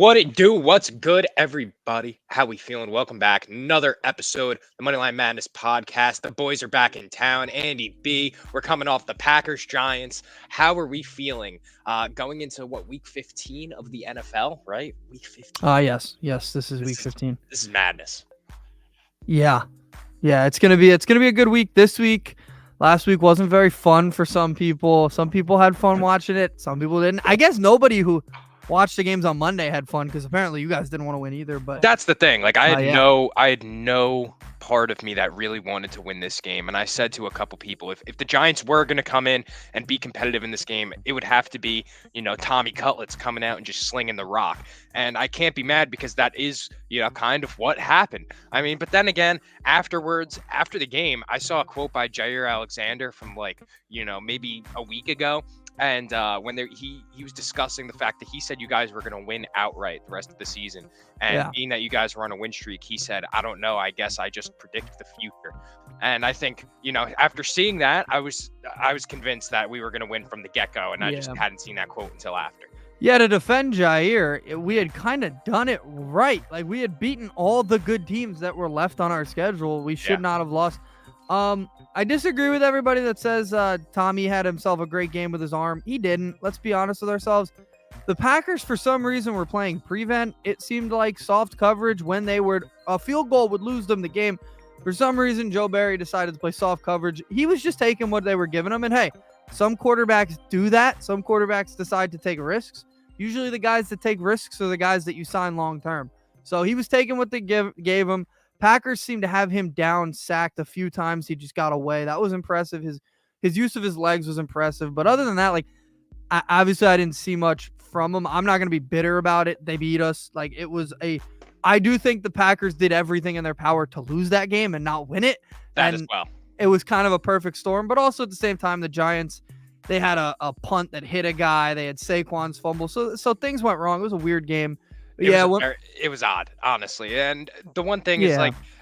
What it do? What's good, everybody? How we feeling? Welcome back. Another episode, the Moneyline Madness podcast. The boys are back in town. Andy B. We're coming off the Packers Giants. How are we feeling? Going into week 15 of the NFL, right? Week 15. Yes. This is week 15. This is madness. Yeah. It's gonna be a good week this week. Last week wasn't very fun for some people. Some people had fun watching it. Some people didn't. I guess nobody who watched the games on Monday had fun because apparently you guys didn't want to win either. But that's the thing. Like I had no part of me that really wanted to win this game. And I said to a couple people, if the Giants were going to come in and be competitive in this game, it would have to be, Tommy Cutlets coming out and just slinging the rock. And I can't be mad because that is, kind of what happened. I mean, but then again, afterwards, after the game, I saw a quote by Jair Alexander from maybe a week ago. And when he was discussing the fact that he said you guys were going to win outright the rest of the season. And being that you guys were on a win streak, he said, I don't know. I guess I just predict the future. And I think, after seeing that, I was convinced that we were going to win from the get-go. And I just hadn't seen that quote until after. Yeah, to defend Jair, we had kind of done it right. Like, we had beaten all the good teams that were left on our schedule. We should not have lost. I disagree with everybody that says Tommy had himself a great game with his arm. He didn't. Let's be honest with ourselves. The Packers, for some reason, were playing prevent. It seemed like soft coverage when a field goal would lose them the game. For some reason, Joe Barry decided to play soft coverage. He was just taking what they were giving him. And hey, some quarterbacks do that. Some quarterbacks decide to take risks. Usually the guys that take risks are the guys that you sign long-term. So he was taking what they gave him. Packers seemed to have him down, sacked a few times. He just got away. That was impressive. His use of his legs was impressive. But other than that, obviously I didn't see much from him. I'm not going to be bitter about it. They beat us. I do think the Packers did everything in their power to lose that game and not win it. As well. It was kind of a perfect storm. But also at the same time, the Giants, they had a punt that hit a guy. They had Saquon's fumble. So things went wrong. It was a weird game. It was odd, honestly. And the one thing is,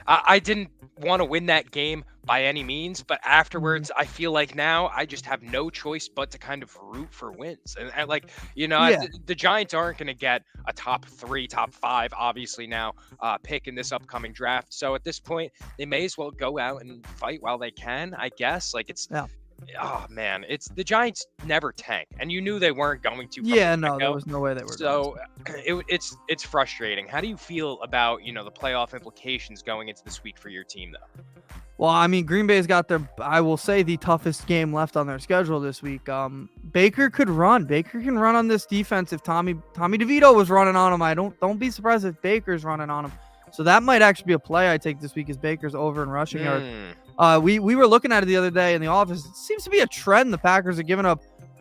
I didn't want to win that game by any means, but afterwards, I feel like now I just have no choice but to kind of root for wins. And the Giants aren't going to get a top 3, top 5, obviously now pick in this upcoming draft. So at this point, they may as well go out and fight while they can, I guess. Oh man, it's the Giants never tank, and you knew they weren't going to. There was no way they were. So it's frustrating. How do you feel about the playoff implications going into this week for your team, though? Well, I mean, Green Bay's got I will say, the toughest game left on their schedule this week. Baker could run. Baker can run on this defense. If Tommy DeVito was running on him, don't be surprised if Baker's running on him. So that might actually be a play I take this week, is Baker's over in rushing yards. We were looking at it the other day in the office. It seems to be a trend. The Packers are giving up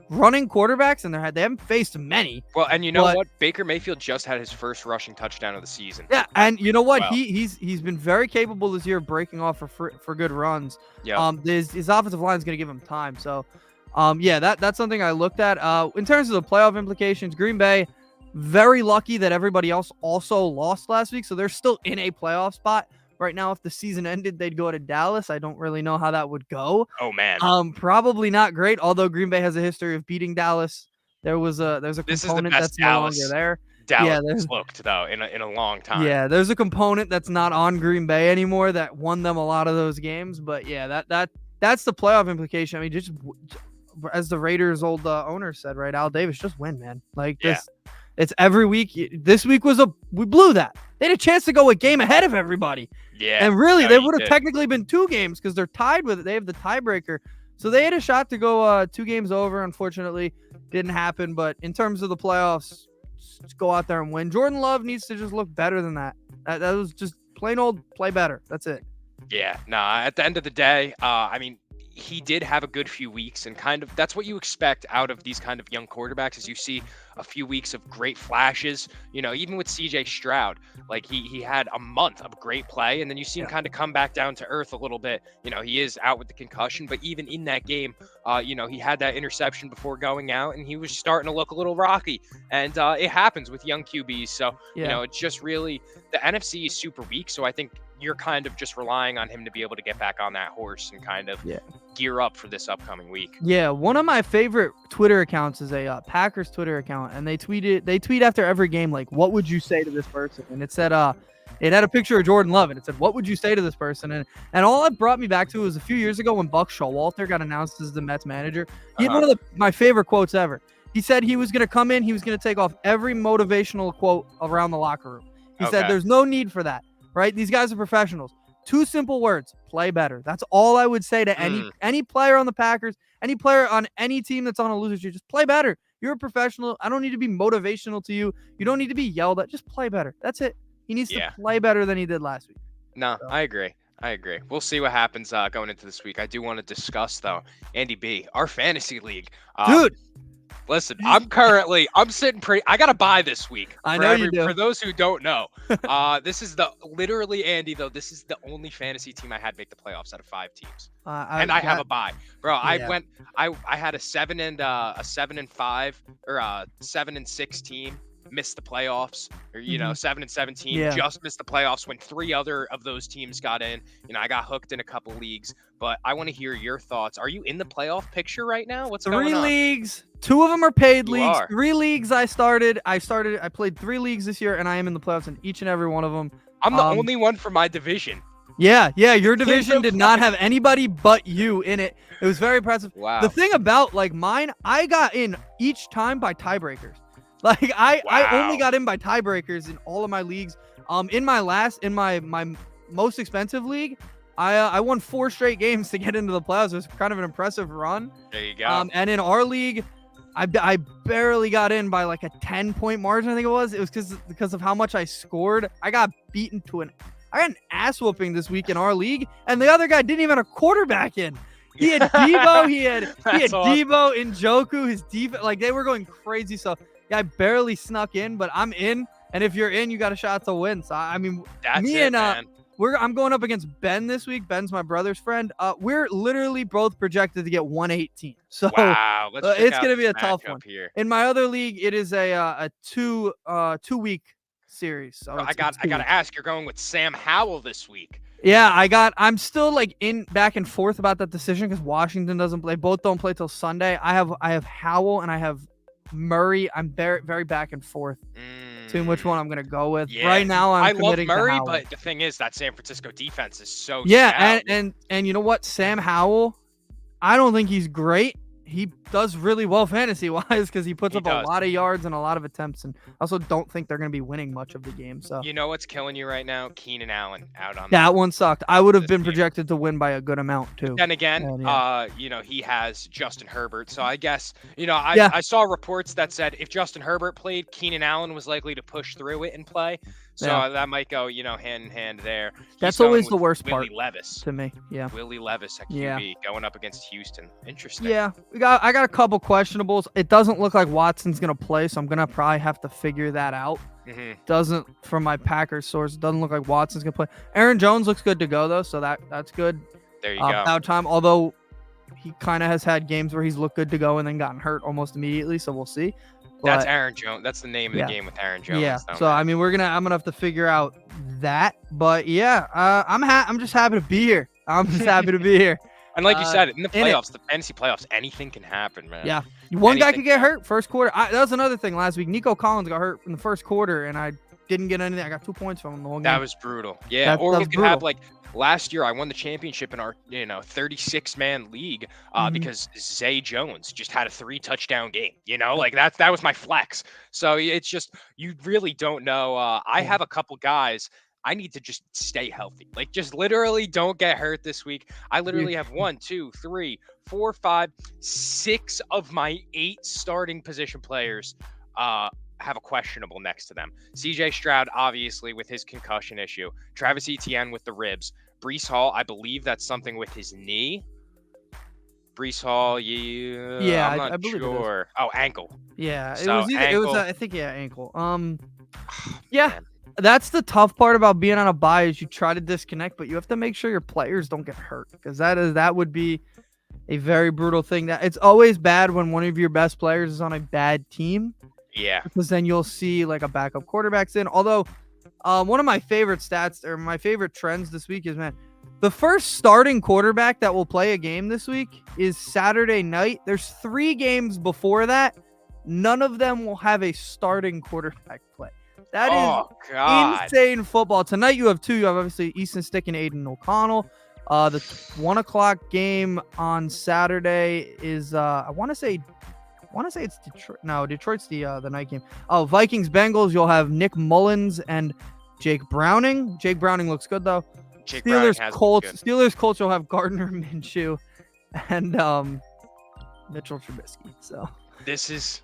running quarterbacks in their head. They haven't faced many. Well, and what? Baker Mayfield just had his first rushing touchdown of the season. Yeah, and you know what? Well, he's been very capable this year, breaking off for good runs. Yeah. His offensive line is going to give him time. So, that's something I looked at. In terms of the playoff implications, Green Bay, very lucky that everybody else also lost last week, so they're still in a playoff spot. Right now, if the season ended, they'd go to Dallas. I don't really know how that would go. Oh man. Probably not great. Although Green Bay has a history of beating Dallas. There's a component that's no longer there. Dallas looked though in a long time. Yeah, there's a component that's not on Green Bay anymore that won them a lot of those games. But yeah, that's the playoff implication. I mean, just as the Raiders' old owner said, right? Al Davis, just win, man. It's every week. This week we blew that. They had a chance to go a game ahead of everybody. Yeah. And really, they would have technically been 2 games because they're tied with it. They have the tiebreaker. So they had a shot to go 2 games over. Unfortunately, didn't happen. But in terms of the playoffs, just go out there and win. Jordan Love needs to just look better than that. That was just plain old play better. That's it. Yeah. At the end of the day, he did have a good few weeks, and kind of that's what you expect out of these kind of young quarterbacks, is you see a few weeks of great flashes. Even with CJ Stroud, he had a month of great play, and then you see him kind of come back down to earth a little bit. He is out with the concussion, but even in that game, he had that interception before going out, and he was starting to look a little rocky, and it happens with young QBs. So it's just really, the NFC is super weak. So I think you're kind of just relying on him to be able to get back on that horse and kind of gear up for this upcoming week. Yeah, one of my favorite Twitter accounts is a Packers Twitter account, and they tweet after every game like, "What would you say to this person?" And it said, it had a picture of Jordan Love, and it said, "What would you say to this person?" And all it brought me back to was a few years ago when Buck Showalter got announced as the Mets manager. He had one of my favorite quotes ever. He said he was going to come in, he was going to take off every motivational quote around the locker room. He said, "There's no need for that, right? These guys are professionals. 2 simple words: play better." That's all I would say to any player on the Packers, any player on any team that's on a loser streak. Just play better. You're a professional. I don't need to be motivational to you. You don't need to be yelled at. Just play better. That's it. He needs to play better than he did last week. No, so. I agree. We'll see what happens going into this week. I do want to discuss, though, Andy B, our fantasy league. Dude. Listen, I'm sitting pretty. I got to buy this week. I know you do. For those who don't know, this is literally, Andy, though, this is the only fantasy team I had make the playoffs out of 5 teams. I have a bye, bro. I had a 7-5 or a 7-6 team. Missed the playoffs, or 7-17, just missed the playoffs when 3 other of those teams got in. I got hooked in a couple leagues, but I want to hear your thoughts. Are you in the playoff picture right now? What's going on? 3 leagues, 2 of them are paid leagues. 3 leagues I played 3 leagues this year, and I am in the playoffs in each and every one of them. I'm the only one for my division. Yeah, your division did not have anybody but you in it. It was very impressive. Wow. The thing about mine, I got in each time by tiebreakers. I only got in by tiebreakers in all of my leagues. In my most expensive league, I won 4 straight games to get into the playoffs. It was kind of an impressive run. There you go. And in our league, I barely got in by like a 10-point margin. I think it was. It was because of how much I scored. I got beaten I got an ass whooping this week in our league, and the other guy didn't even have a quarterback in. He had Debo. he had awesome. Debo, Njoku, his defense. They were going crazy. So. Yeah, I barely snuck in, but I'm in. And if you're in, you got a shot to win. So I mean, man. I'm going up against Ben this week. Ben's my brother's friend. We're literally both projected to get 118. So wow, it's gonna be a tough one. Here. In my other league, it is a 2-week series. So I gotta ask. You're going with Sam Howell this week. Yeah, I'm still in back and forth about that decision because Washington doesn't play. Both don't play till Sunday. I have Howell and I have Murray. I'm very, very back and forth between which one I'm going to go with. Yeah. Right now, I love Murray, but the thing is that San Francisco defense is so stout. and you know what? Sam Howell, I don't think he's great. He does really well fantasy-wise because he puts up a lot of yards and a lot of attempts, and I also don't think they're going to be winning much of the game. So you know what's killing you right now? Keenan Allen out on that one sucked. I would have been projected to win by a good amount too. Then again, he has Justin Herbert, so I guess I saw reports that said if Justin Herbert played, Keenan Allen was likely to push through it and play. So that might go, hand in hand there. That's always the worst part Levis. To me. Yeah. Willie Levis at QB going up against Houston. Interesting. Yeah. I got a couple questionables. It doesn't look like Watson's going to play, so I'm going to probably have to figure that out. Doesn't, from my Packers source, it doesn't look like Watson's going to play. Aaron Jones looks good to go, though, so that's good. There you go. About time, although he kind of has had games where he's looked good to go and then gotten hurt almost immediately, so we'll see. That's Aaron Jones. That's the name of the game with Aaron Jones. Yeah. So I mean, I'm gonna have to figure out that. But yeah, I'm just happy to be here. I'm just happy to be here. And like you said, in the playoffs, the fantasy playoffs, anything can happen, man. Yeah. One guy could get hurt first quarter. That was another thing last week. Nico Collins got hurt in the first quarter, and I didn't get anything. I got 2 points from him the whole game. That was brutal. Yeah. Or we could have last year I won the championship in our 36-man league because Zay Jones just had a 3-touchdown game. That was my flex. So it's just you really don't know. I have a couple guys. I need to just stay healthy. Just literally don't get hurt this week. I literally have 1, 2, 3, 4, 5, 6 of my 8 starting position players have a questionable next to them. CJ Stroud, obviously, with his concussion issue. Travis Etienne with the ribs. Breece Hall, I believe that's something with his knee. Breece Hall, I'm not sure. Oh, ankle. Yeah, it was I think ankle. Man. That's the tough part about being on a bye is you try to disconnect, but you have to make sure your players don't get hurt because that would be a very brutal thing. That it's always bad when one of your best players is on a bad team. Yeah. Because then you'll see a backup quarterback's in. Although One of my favorite stats or my favorite trends this week is, man, the first starting quarterback that will play a game this week is Saturday night. There's 3 games before that. None of them will have a starting quarterback play. That is insane football. Tonight you have 2. You have obviously Easton Stick and Aiden O'Connell. The 1:00 game on Saturday is I want to say it's Detroit. No, Detroit's the night game. Oh, Vikings Bengals. You'll have Nick Mullins and Jake Browning. Jake Browning looks good though. Steelers Colts. You'll have Gardner Minshew and Mitchell Trubisky. So this is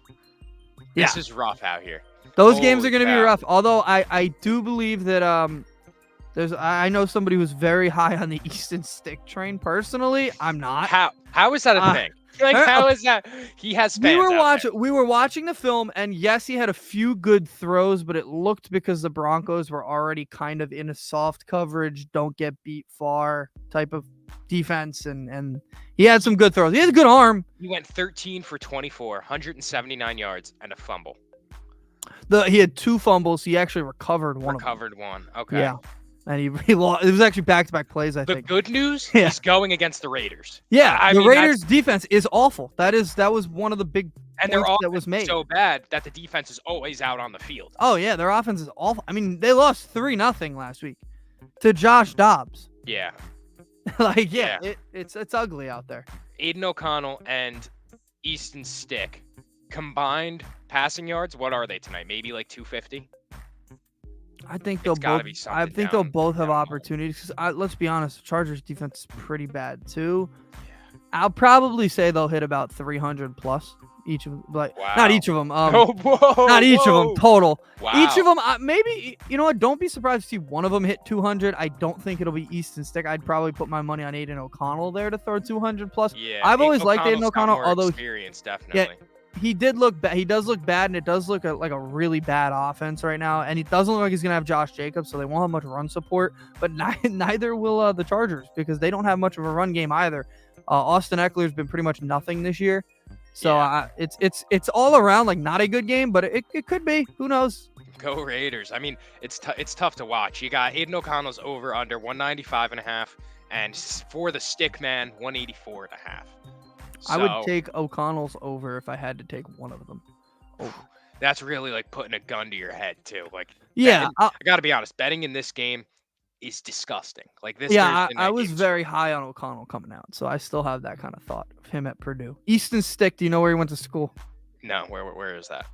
rough out here. Those games are going to be rough. Although I do believe that I know somebody who's very high on the Easton Stick train. Personally, I'm not. How is that a thing? Like, how is that? He has fans. We were watching the film, and yes, he had a few good throws, but it looked because the Broncos were already kind of in a soft coverage, don't get beat far type of defense, and he had some good throws. He had a good arm. He went 13 for 24, 179 yards, and a fumble. He had 2 fumbles. He actually recovered one. Okay. Yeah. And he lost. It was actually back-to-back plays, I think. The good news, he's going against the Raiders. Yeah, the Raiders' defense is awful. That was one of the big points that was made. So bad that the defense is always out on the field. Oh, yeah, their offense is awful. I mean, they lost 3-0 last week to Josh Dobbs. Yeah. It's ugly out there. Aiden O'Connell and Easton Stick combined passing yards, what are they tonight? Maybe like 250? I think they'll both have opportunities. Let's be honest, the Chargers defense is pretty bad too. Yeah. I'll probably say they'll hit about 300 plus each of them. Not each of them. Not each of them total. Wow. Each of them, maybe, you know what? Don't be surprised to see one of them hit 200. I don't think it'll be Easton Stick. I'd probably put my money on Aiden O'Connell there to throw 200 plus. Yeah, I've always liked Aiden O'Connell, although experience definitely. Yeah, he did look bad. He does look bad, and it does look like a really bad offense right now. And he doesn't look like he's gonna have Josh Jacobs, so they won't have much run support. But neither will the Chargers, because they don't have much of a run game either. Austin Eckler's been pretty much nothing this year, so it's all around like not a good game, but it could be. Who knows? Go Raiders! I mean, it's tough to watch. You got Aiden O'Connell's over under 195.5, and for the Stick Man 184.5. So, I would take O'Connell's over if I had to take one of them. Over. That's really like putting a gun to your head too. Like, yeah, I gotta be honest. Betting in this game is disgusting. Like this. Yeah, I was very high on O'Connell coming out, so I still have that kind of thought of him at Purdue. Easton Stick. Do you know where he went to school? No. Where is that?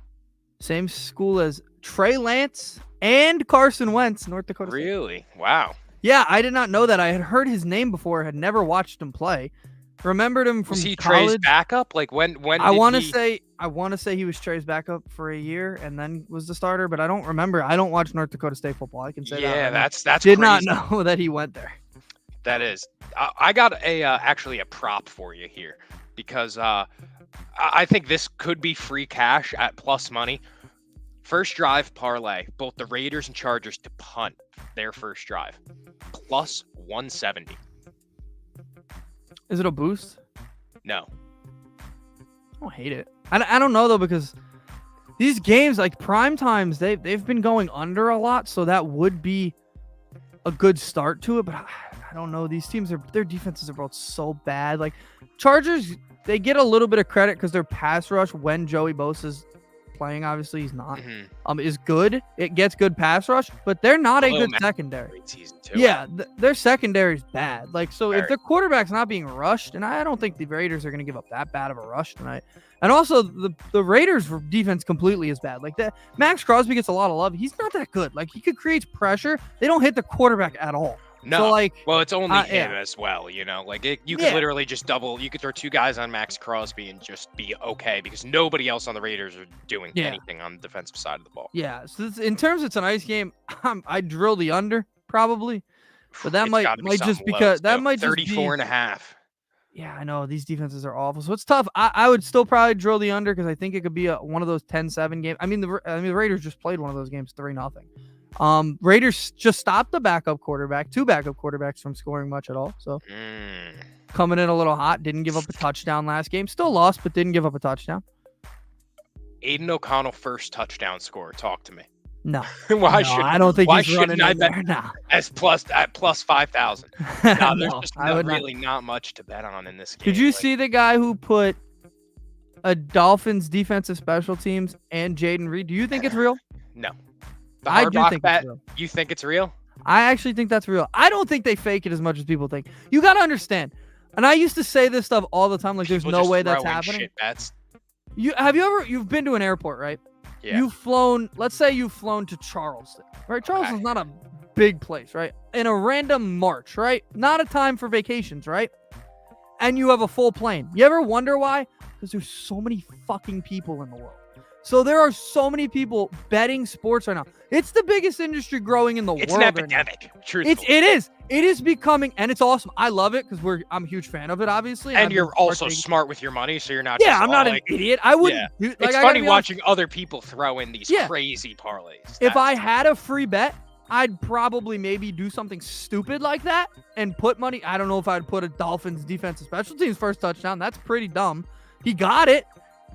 Same school as Trey Lance and Carson Wentz, North Dakota State. Really? Wow. Yeah, I did not know that. I had heard his name before, had never watched him play. Remembered him from was he college. Trey's backup? Like when I want to say he was Trey's backup for a year and then was the starter, but I don't remember. I don't watch North Dakota State football. I can say that. Yeah, that's did crazy. Not know that he went there. That is. I got actually a prop for you here because I think this could be free cash at plus money. First drive parlay, both the Raiders and Chargers to punt their first drive, plus 170. Is it a boost? No. I don't hate it. I don't know though, because these games like prime times they've been going under a lot, so that would be a good start to it. But I don't know. These teams their defenses are both so bad. Like Chargers, they get a little bit of credit because their pass rush when Joey Bosa's playing, obviously he's not, is good. It gets good pass rush, but they're not a good secondary. Yeah, their secondary is bad. Like, so if the quarterback's not being rushed, and I don't think the Raiders are going to give up that bad of a rush tonight. And also the Raiders defense completely is bad. Like that, Max Crosby gets a lot of love. He's not that good. Like he could create pressure. They don't hit the quarterback at all. No, so like, well, it's only him as well, you know. Like you could literally just you could throw 2 guys on Max Crosby and just be okay because nobody else on the Raiders are doing anything on the defensive side of the ball. Yeah, so in terms of tonight's game, I drill the under probably, but that might just because that might just be 34.5. Yeah, I know these defenses are awful, so it's tough. I would still probably drill the under because I think it could be one of those 10-7 games. I mean, the Raiders just played one of those games 3-0. Raiders just stopped the backup quarterback, 2 backup quarterbacks from scoring much at all. So coming in a little hot, didn't give up a touchdown last game. Still lost, but didn't give up a touchdown. Aiden O'Connell first touchdown score. Talk to me. No. Why No, shouldn't I don't think why he's running shouldn't I in bet there. No. as plus at plus 5,000? No, there's No, just I would not. really not much to bet on in this game. Did you like, see the guy who put a Dolphins defensive special teams and Jaden Reed? Do you think it's real? No. The I Hard do Rock think bet, it's real. you think it's real? I actually think that's real. I don't think they fake it as much as people think. You got to understand. And I used to say this stuff all the time. Like, there's People no just way throw that's in happening. Shit bets. You've been to an airport, right? Yeah. You've flown, let's say you've flown to Charleston, right? Charleston's not a big place, right? In a random March, right? Not a time for vacations, right? And you have a full plane. You ever wonder why? Because there's so many fucking people in the world. So there are so many people betting sports right now. It's the biggest industry growing in the world. It's an epidemic. Truthfully. It is. It is becoming, and it's awesome. I love it because I'm a huge fan of it, obviously. And you're also smart with your money, so you're not. Yeah, just I'm not an idiot. I wouldn't. Yeah. Do, it's funny watching other people throw in these crazy parlays. If I had a free bet, I'd probably maybe do something stupid like that and put money. I don't know if I'd put a Dolphins defensive special teams first touchdown. That's pretty dumb. He got it.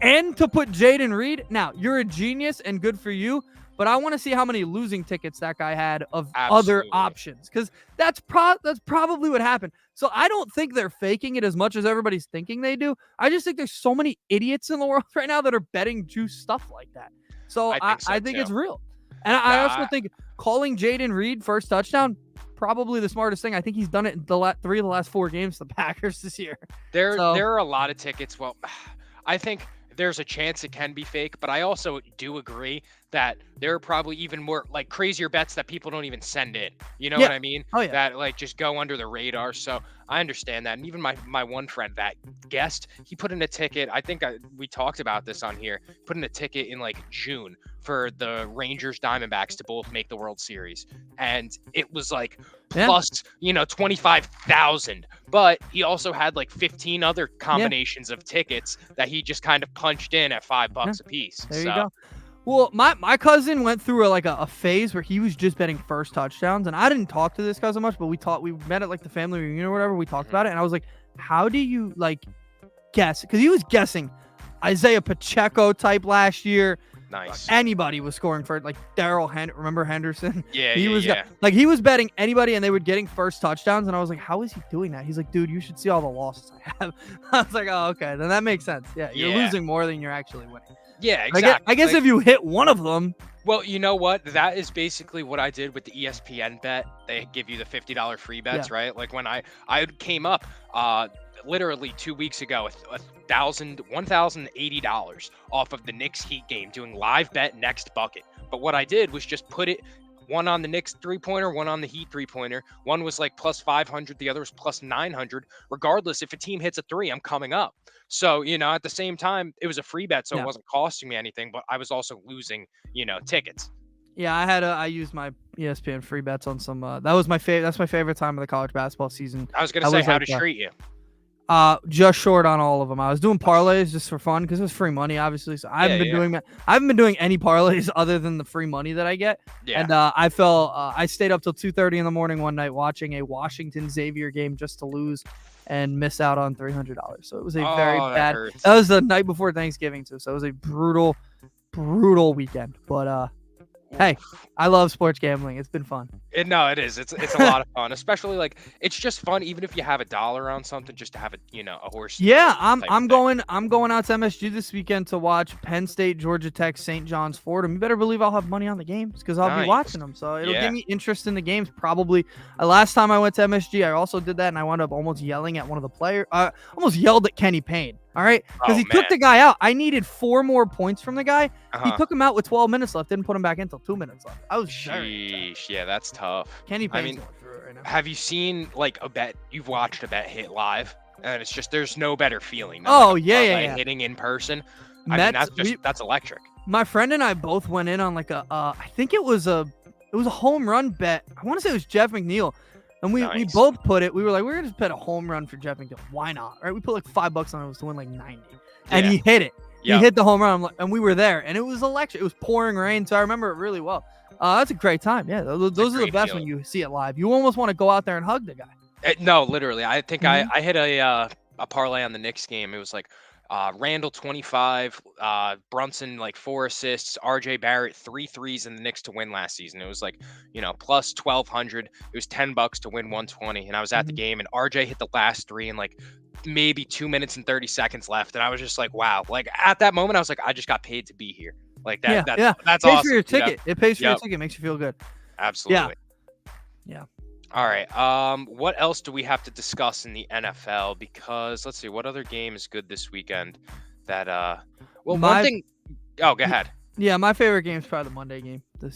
And to put Jaden Reed. Now, you're a genius and good for you, but I want to see how many losing tickets that guy had of other options, because that's probably what happened. So I don't think they're faking it as much as everybody's thinking they do. I just think there's so many idiots in the world right now that are betting juice stuff like that. So I think it's real. And I also think calling Jaden Reed first touchdown, probably the smartest thing. I think he's done it in the last 4 games for the Packers this year. There are a lot of tickets. Well, I think there's a chance it can be fake, but I also do agree that there are probably even more like crazier bets that people don't even send in. You know what I mean? Oh, yeah. That like just go under the radar. So I understand that. And even my one friend that guessed, he put in a ticket. I think we talked about this on here. Put in a ticket in like June for the Rangers Diamondbacks to both make the World Series. And it was like plus, 25,000. But he also had like 15 other combinations of tickets that he just kind of punched in at $5 a piece. There you go. Well, my cousin went through a phase where he was just betting first touchdowns, and I didn't talk to this cousin much, but we met at like the family reunion or whatever. We talked about it, and I was like, how do you like guess? Because he was guessing Isaiah Pacheco type last year. Nice. Anybody was scoring for like remember Henderson? Yeah, he was betting anybody, and they were getting first touchdowns, and I was like, how is he doing that? He's like, dude, you should see all the losses I have. I was like, oh, okay, then that makes sense. Yeah, you're losing more than you're actually winning. Yeah, exactly. I guess if you hit one of them. Well, you know what? That is basically what I did with the ESPN bet. They give you the $50 free bets, right? Like when I came up literally 2 weeks ago with $1,080 off of the Knicks Heat game doing live bet next bucket. But what I did was just put it one on the Knicks 3-pointer, one on the Heat 3-pointer. One was like plus 500, the other was plus 900. Regardless, if a team hits a 3, I'm coming up. So, at the same time, it was a free bet, so it wasn't costing me anything, but I was also losing, tickets. Yeah, I used my ESPN free bets on some. That's my favorite time of the college basketball season. I was gonna say, how to treat you? Just short on all of them. I was doing parlays just for fun because it was free money, obviously. So I haven't been doing that. I haven't been doing any parlays other than the free money that I get. Yeah. And I stayed up till 2:30 in the morning one night watching a Washington Xavier game just to lose and miss out on $300. So it was a very bad. That was the night before Thanksgiving too. So it was a brutal weekend. But hey, I love sports gambling. It's been fun. It is. It's a lot of fun, especially like it's just fun. Even if you have $1 on something, just to have a horse. Yeah, I'm going out to MSG this weekend to watch Penn State, Georgia Tech, St. John's, Fordham. You better believe I'll have money on the games because I'll be watching them. So it'll give me interest in the games. Probably last time I went to MSG, I also did that, and I wound up almost yelling at one of the players. Almost yelled at Kenny Payne. All right, because he took the guy out. I needed 4 more points from the guy. He took him out with 12 minutes left. Didn't put him back in until 2 minutes left. I was yeah, that's tough. Kenny Payne's going through it right now. Have you seen like a bet? You've watched a bet hit live, and it's just there's no better feeling. Hitting in person. I mean, that's electric. My friend and I both went in on like I think it was a home run bet. I want to say it was Jeff McNeil. And we both put it. We were like, we're gonna just bet a home run for Jeff McNeil. Why not? Right? We put like $5 on it. It was to win like 90, and he hit it. He hit the home run, and we were there, and it was electric. It was pouring rain, so I remember it really well. That's a great time. Yeah, those are the best when you see it live. You almost want to go out there and hug the guy. No, literally. I think I hit a a parlay on the Knicks game. It was like Randall 25, Brunson like 4 assists, RJ Barrett 3 threes, and the Knicks to win last season. It was like, plus 1,200. It was $10 to win 120. And I was at the game, and RJ hit the last three in like maybe 2 minutes and 30 seconds left. And I was just like, wow. Like at that moment, I was like, I just got paid to be here. Like that. That's pays awesome. For your ticket. It pays for your ticket. Makes you feel good. Absolutely. Yeah. All right. What else do we have to discuss in the NFL? Because let's see, what other game is good this weekend? That one thing. Oh, go ahead. Yeah, my favorite game is probably the Monday game. The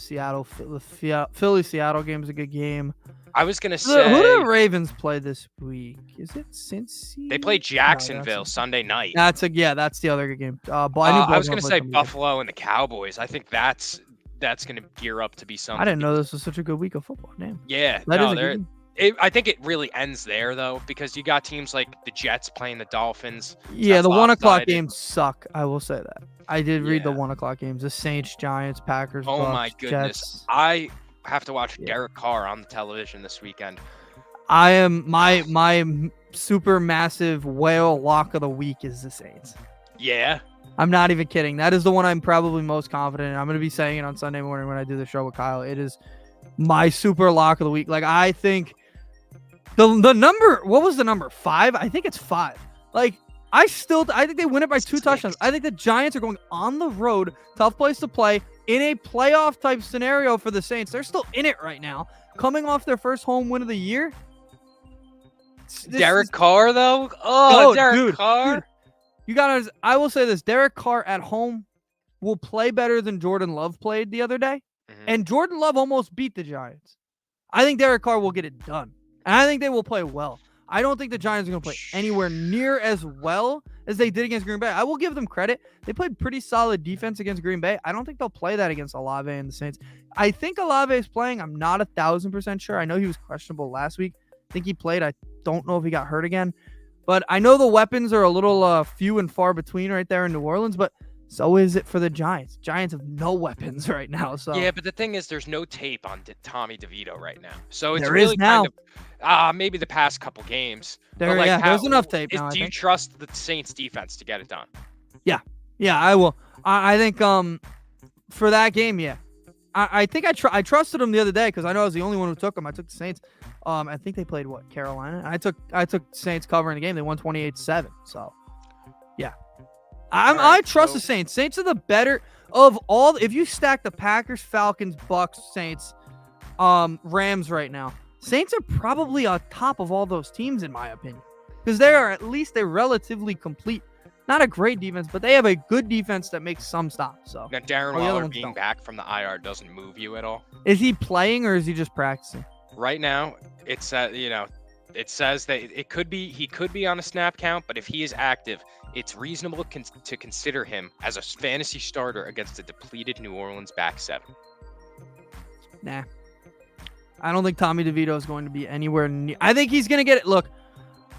Philly-Seattle game is a good game. I was gonna say, who do the Ravens play this week? Is it Cincy? They play Jacksonville Sunday night. That's the other good game. I was gonna say Buffalo and the Cowboys. I think that's gonna gear up to be something. I didn't know this was such a good week of football. Damn. Yeah, I think it really ends there though, because you got teams like the Jets playing the Dolphins. Yeah, the 1 o'clock games suck. I will say that. I did read the 1 o'clock games: the Saints, Giants, Packers. Oh Bucks, my goodness! Jets. I have to watch Derek Carr on the television this weekend. I am my super massive whale lock of the week is the Saints. Yeah. I'm not even kidding. That is the one I'm probably most confident in. I'm going to be saying it on Sunday morning when I do the show with Kyle. It is my super lock of the week. Like, I think the number, what was the number? 5? I think it's 5. Like, I think they win it by 2 touchdowns. I think the Giants are going on the road, tough place to play, in a playoff type scenario for the Saints. They're still in it right now, coming off their first home win of the year. Derek Carr, though? Oh, Derek Carr. Dude. You gotta. I will say this: Derek Carr at home will play better than Jordan Love played the other day, and Jordan Love almost beat the Giants. I think Derek Carr will get it done, and I think they will play well. I don't think the Giants are going to play anywhere near as well as they did against Green Bay. I will give them credit; they played pretty solid defense against Green Bay. I don't think they'll play that against Olave and the Saints. I think Olave is playing. I'm not 1,000% sure. I know he was questionable last week. I think he played. I don't know if he got hurt again. But I know the weapons are a little few and far between right there in New Orleans, but so is it for the Giants. Giants have no weapons right now. So yeah, but the thing is, there's no tape on Tommy DeVito right now. So it's there really is now. kind of maybe the past couple games. There's enough tape now. Do you trust the Saints defense to get it done? Yeah, I will. I think for that game, yeah. I think I trusted them the other day because I know I was the only one who took them. I took the Saints. I think they played Carolina. I took Saints covering the game. They won 28-7. So, yeah, I trust the Saints. Saints are the better of all. If you stack the Packers, Falcons, Bucks, Saints, Rams right now, Saints are probably on top of all those teams in my opinion because they are at least a relatively complete. Not a great defense, but they have a good defense that makes some stops. So now Darren Waller being back from the IR doesn't move you at all. Is he playing or is he just practicing? Right now, it says that he could be on a snap count, but if he is active, it's reasonable to consider him as a fantasy starter against a depleted New Orleans back seven. Nah, I don't think Tommy DeVito is going to be anywhere near. I think he's going to get it. Look.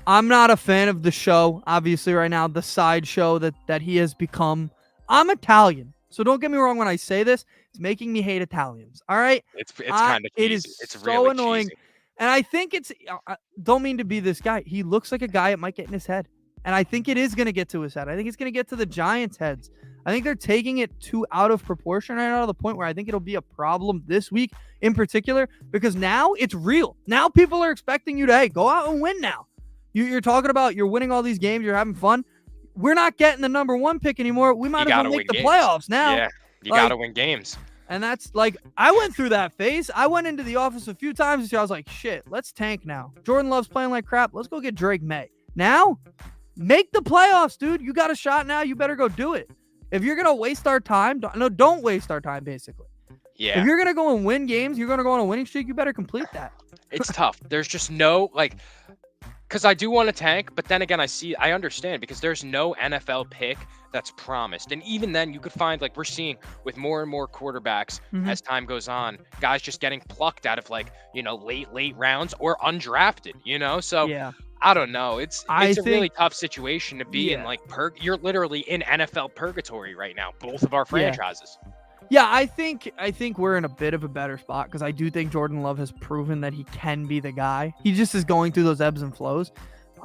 I'm not a fan of the show, obviously, right now, the side show that he has become. I'm Italian, so don't get me wrong when I say this. It's making me hate Italians, all right? It's kind of cheesy. It is it's so really annoying. Cheesy. And I think I don't mean to be this guy. He looks like a guy it might get in his head. And I think it is going to get to his head. I think it's going to get to the Giants' heads. I think they're taking it too out of proportion right now to the point where I think it'll be a problem this week in particular because now it's real. Now people are expecting you to, hey, go out and win now. You're talking about you're winning all these games. You're having fun. We're not getting the number 1 pick anymore. We might as well make the playoffs now. Yeah, you got to win games. And that's like, I went through that phase. I went into the office a few times and I was like, shit, let's tank now. Jordan Love's playing like crap. Let's go get Drake May. Now, make the playoffs, dude. You got a shot now. You better go do it. If you're going to waste our time, don't waste our time, basically. Yeah. If you're going to go and win games, you're going to go on a winning streak, you better complete that. It's tough. There's just no, because I do want to tank, but then again, I understand because there's no NFL pick that's promised. And even then, you could find, we're seeing with more and more quarterbacks as time goes on, guys just getting plucked out of, late rounds or undrafted, So, yeah. I don't know. It's a really tough situation to be in. You're literally in NFL purgatory right now, both of our franchises. Yeah, I think we're in a bit of a better spot because I do think Jordan Love has proven that he can be the guy. He just is going through those ebbs and flows.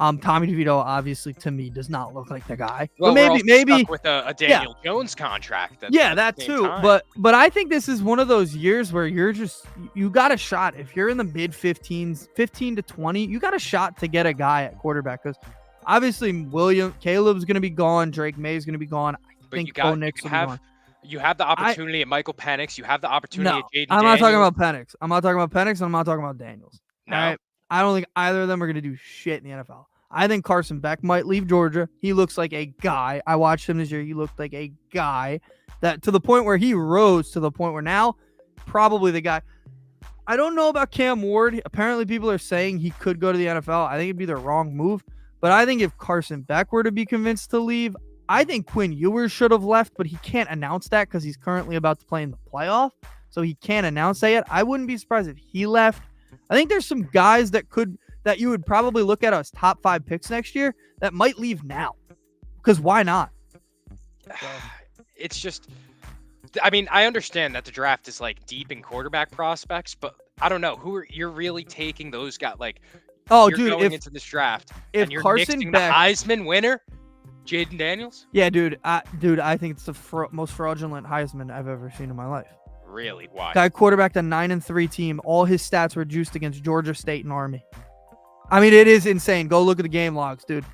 Tommy DeVito obviously to me does not look like the guy. Well, but maybe stuck with a Daniel Jones contract. At that the too. Time. But I think this is one of those years where you got a shot. If you're in the mid 15s, 15 to 20, you got a shot to get a guy at quarterback because obviously Caleb's going to be gone. Drake May's going to be gone. I think Bo Nix will be gone. You have the opportunity at Michael Penix. You have the opportunity at Jaden Daniels. I'm not talking about Penix. I'm not talking about Penix, and I'm not talking about Daniels. No. All right? I don't think either of them are going to do shit in the NFL. I think Carson Beck might leave Georgia. He looks like a guy. I watched him this year. He looked like a guy that to the point where he rose to the point where now probably the guy. I don't know about Cam Ward. Apparently people are saying he could go to the NFL. I think it'd be the wrong move. But I think if Carson Beck were to be convinced to leave, I think Quinn Ewers should have left, but he can't announce that because he's currently about to play in the playoff. So he can't announce that yet. I wouldn't be surprised if he left. I think there's some guys that you would probably look at as top 5 picks next year that might leave now. Because why not? It's just, I mean, I understand that the draft is like deep in quarterback prospects, but I don't know you're really taking those guys like. Oh, you're dude, going into this draft and you're Carson Beck, the Heisman winner, Jaden Daniels. Yeah, dude. I think it's the most fraudulent Heisman I've ever seen in my life. Really? Why? Guy quarterbacked a 9-3 team. All his stats were juiced against Georgia State and Army. I mean, it is insane. Go look at the game logs, dude.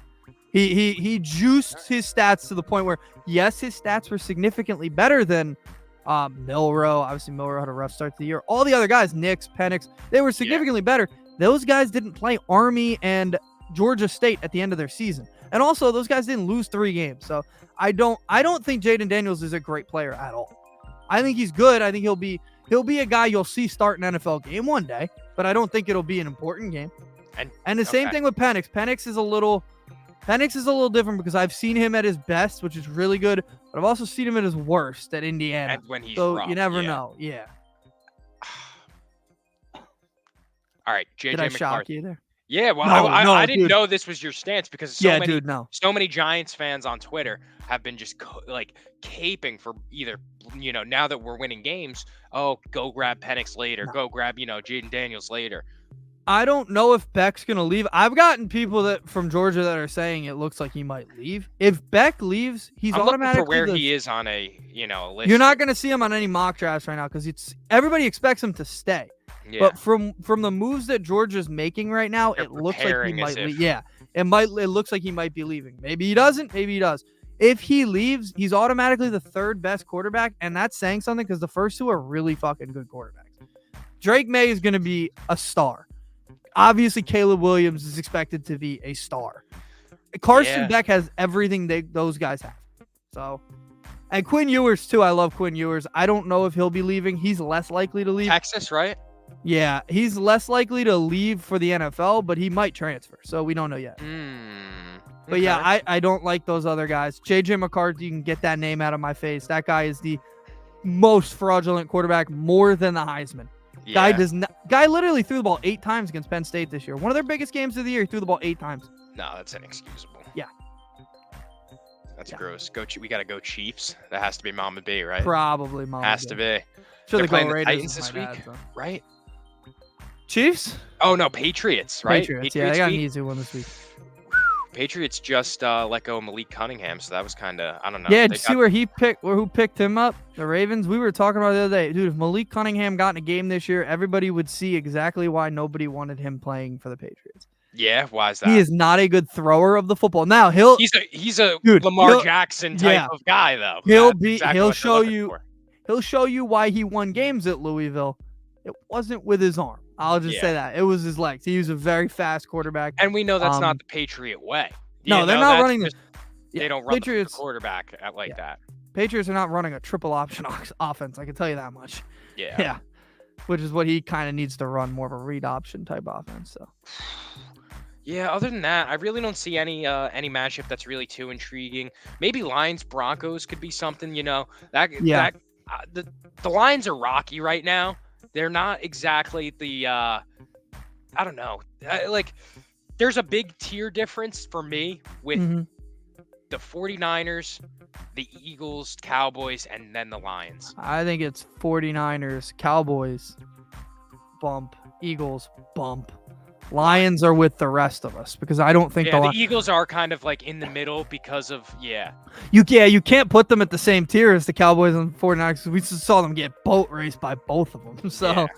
He juiced his stats to the point where, yes, his stats were significantly better than Milroe. Obviously, Milroe had a rough start to the year. All the other guys, Nix, Penix, they were significantly better. Those guys didn't play Army and Georgia State at the end of their season. And also, those guys didn't lose 3 games. So I don't think Jaden Daniels is a great player at all. I think he's good. I think he'll be a guy you'll see start an NFL game one day, but I don't think it'll be an important game. And the same thing with Penix. Penix is a little different because I've seen him at his best, which is really good, but I've also seen him at his worst at Indiana. And when he's so rough, you never know. Yeah. All right, JJ Did I McCarthy. shock you there? Yeah, well, I didn't know this was your stance because so many Giants fans on Twitter have been just caping for either, now that we're winning games, go grab Penix later, go grab, Jaden Daniels later. I don't know if Beck's going to leave. I've gotten people from Georgia that are saying it looks like he might leave. If Beck leaves, he's automatically looking for where he is on a list. You're not going to see him on any mock drafts right now because everybody expects him to stay. Yeah. But from the moves that Georgia's making right now, it looks like he might leave. Yeah, it looks like he might be leaving. Maybe he doesn't. Maybe he does. If he leaves, he's automatically the 3rd best quarterback, and that's saying something because the first 2 are really fucking good quarterbacks. Drake May is going to be a star. Obviously, Caleb Williams is expected to be a star. Carson Beck has everything those guys have. So, and Quinn Ewers too. I love Quinn Ewers. I don't know if he'll be leaving. He's less likely to leave. Texas, right? Yeah, he's less likely to leave for the NFL, but he might transfer. So we don't know yet. But yeah, I don't like those other guys. JJ McCarthy, you can get that name out of my face. That guy is the most fraudulent quarterback, more than the Heisman. Yeah. Guy literally threw the ball 8 times against Penn State this year. One of their biggest games of the year, he threw the ball 8 times. No, that's inexcusable. Yeah. That's gross. We got to go Chiefs. That has to be Mama B, right? Probably Mama B. Has to be. Sure, they're playing the Titans this week, right? Chiefs? Oh, no, Patriots, right? Patriots, yeah, they got an easy one this week. Patriots just let go of Malik Cunningham, so that was kind of, I don't know. Yeah, did you see who picked him up? The Ravens? We were talking about it the other day. Dude, if Malik Cunningham got in a game this year, everybody would see exactly why nobody wanted him playing for the Patriots. Yeah, why is that? He is not a good thrower of the football. Now, he's a Lamar Jackson type of guy, though. He'll show you why he won games at Louisville. It wasn't with his arm. I'll just say that. It was his legs. He was a very fast quarterback. And we know that's not the Patriot way. No, they're not running they don't run the quarterback like that. Patriots are not running a triple option offense. I can tell you that much. Yeah. Yeah. Which is what he kind of needs to run, more of a read option type offense. So. Yeah, other than that, I really don't see any matchup that's really too intriguing. Maybe Lions Broncos could be something, the Lions are rocky right now. They're not exactly the I don't know. There's a big tier difference for me with the 49ers, the Eagles, Cowboys, and then the Lions. I think it's 49ers, Cowboys, bump, Eagles, bump, Lions are with the rest of us because I don't think the Eagles are kind of like in the middle because of you can't put them at the same tier as the Cowboys and 49ers. We just saw them get boat raced by both of them. So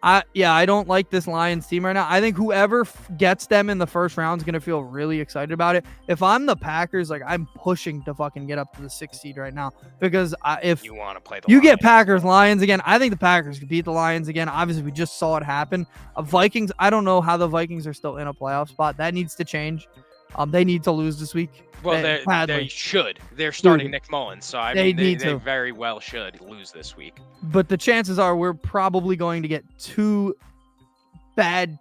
I don't like this Lions team right now. I think whoever gets them in the first round is going to feel really excited about it. If I'm the Packers, like I'm pushing to fucking get up to the 6th seed right now because if you want to play you get Packers Lions again, I think the Packers could beat the Lions again. Obviously, we just saw it happen. Vikings, I don't know how the Vikings are still in a playoff spot. That needs to change. They need to lose this week. Well, they should. They're starting Nick Mullins, so they very well should lose this week. But the chances are we're probably going to get 2 bad,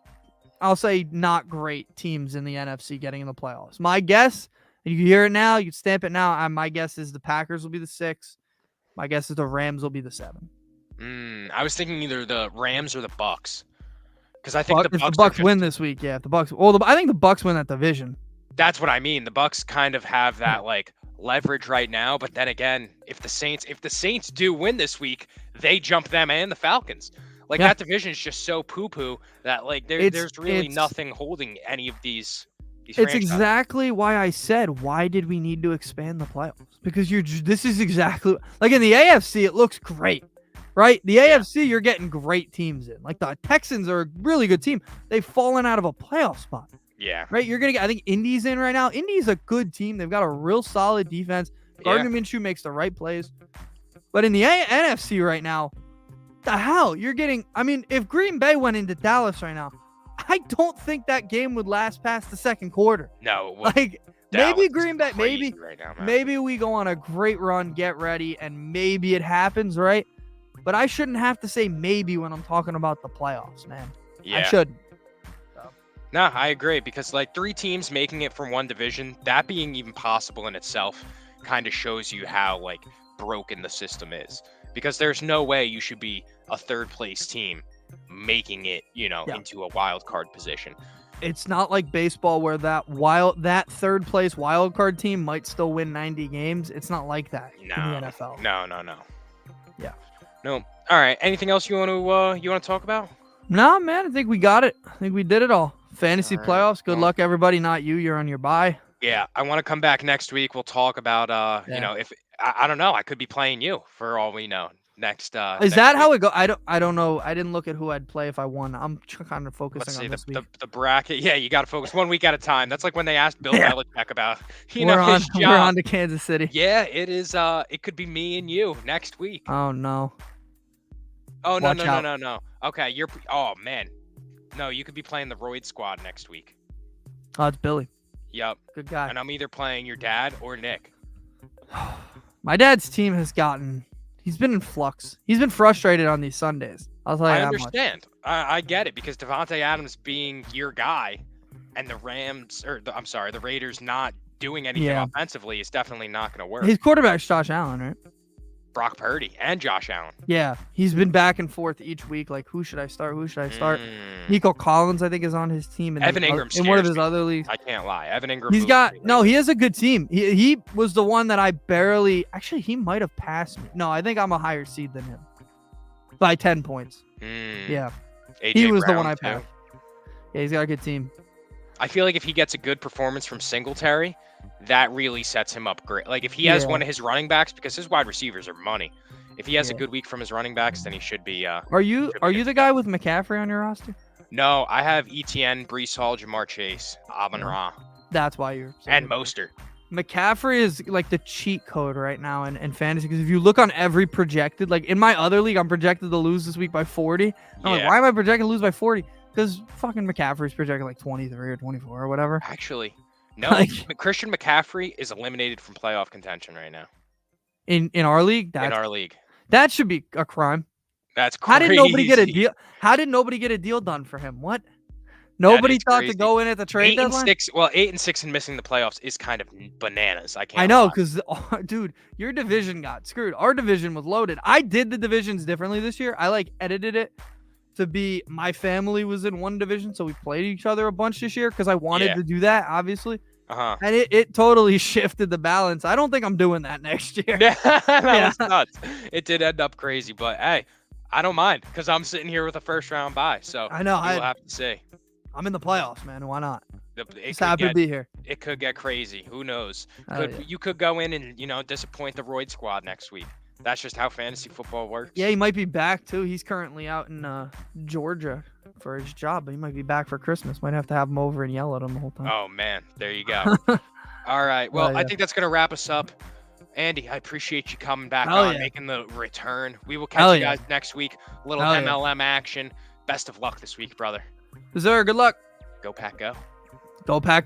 I'll say not great teams in the NFC getting in the playoffs. My guess, and you can hear it now, you can stamp it now. My guess is the Packers will be the 6. My guess is the Rams will be the 7. I was thinking either the Rams or the Bucks, because I think if the Bucks win this week. Yeah, if the Bucks. Well, I think the Bucks win that division. That's what I mean. The Bucks kind of have that like leverage right now, but then again, if the Saints do win this week, they jump them and the Falcons. Like that division is just so poo-poo that like there's really nothing holding any of these It's exactly why I said, why did we need to expand the playoffs? Because this is exactly like in the AFC, it looks great, right? The AFC, you're getting great teams in. Like the Texans are a really good team. They've fallen out of a playoff spot. Yeah. Right? You're going to get, I think Indy's in right now. Indy's a good team. They've got a real solid defense. Gardner Minshew makes the right plays. But in the NFC right now, the hell? You're getting, I mean, if Green Bay went into Dallas right now, I don't think that game would last past the second quarter. No. Like, maybe Green Bay, maybe we go on a great run, get ready, and maybe it happens, right? But I shouldn't have to say maybe when I'm talking about the playoffs, man. Yeah. I shouldn't. No, I agree, because like 3 teams making it from one division, that being even possible in itself kind of shows you how like broken the system is, because there's no way you should be a 3rd place team making it, into a wild card position. It's not like baseball where that 3rd place wild card team might still win 90 games. It's not like that in the NFL. No. Yeah. No. All right. Anything else you want to talk about? No, man. I think we got it. I think we did it all. Fantasy playoffs. Good luck, everybody. Not you. You're on your bye. Yeah, I want to come back next week. We'll talk about if I don't know, I could be playing you for all we know. Next is that how it go? I don't know. I didn't look at who I'd play if I won. I'm kind of focusing on this week. The bracket. Yeah, you got to focus 1 week at a time. That's like when they asked Bill Belichick about his job. We're on to Kansas City. Yeah, it is. It could be me and you next week. Oh no. Oh no. Okay, oh man. No, you could be playing the Roid squad next week. Oh, it's Billy. Yep. Good guy. And I'm either playing your dad or Nick. My dad's team he's been in flux. He's been frustrated on these Sundays. I'll tell you I that understand. I get it, because Devontae Adams being your guy and the Raiders not doing anything offensively is definitely not going to work. His quarterback's Josh Allen, right? Brock Purdy and Josh Allen. Yeah, he's been back and forth each week. Like, who should I start? Nico Collins, I think, is on his team. Evan Ingram in one of his other leagues. I can't lie. Evan Ingram. He has a good team. He was the one that I barely. Actually, he might have passed me. No, I think I'm a higher seed than him by 10 points. Yeah, he was the one I passed. Yeah, he's got a good team. I feel like if he gets a good performance from Singletary, that really sets him up great. Like if he has one of his running backs, because his wide receivers are money. If he has a good week from his running backs, then he should be. Are you the guy with McCaffrey on your roster? No, I have Etienne, Breece Hall, Jamar Chase, Amon-Ra. That's why you're. And Mostert. McCaffrey is like the cheat code right now in fantasy, because if you look on every projected, like in my other league, I'm projected to lose this week by 40. I'm like, why am I projected to lose by 40? Because fucking McCaffrey's projected like 23 or 24 or whatever. Actually, no. Christian McCaffrey is eliminated from playoff contention right now. In our league? In our league. That should be a crime. That's crazy. How did nobody get a deal? How did nobody get a deal done for him? What? Nobody thought to go in at the trade deadline? 8-6 and missing the playoffs is kind of bananas. I know, because, dude, your division got screwed. Our division was loaded. I did the divisions differently this year. I, edited it to be my family was in one division, so we played each other a bunch this year because I wanted to do that, obviously. And it totally shifted the balance. I don't think I'm doing that next year. That was nuts. It did end up crazy, but, hey, I don't mind because I'm sitting here with a first-round bye, so I know. we'll have to see. I'm in the playoffs, man. Why not? It Just could happy to get be here. it could get crazy. Who knows? Oh, yeah. You could go in and disappoint the Royd squad next week. That's just how fantasy football works. Yeah, he might be back too. He's currently out in Georgia for his job, but he might be back for Christmas. Might have to have him over and yell at him the whole time. Oh man, there you go. All right. Well, yeah. I think that's gonna wrap us up. Andy, I appreciate you coming back making the return. We will catch you guys next week. A little MLM action. Best of luck this week, brother. Sir, good luck. Go Pack, go. Go Pack, go.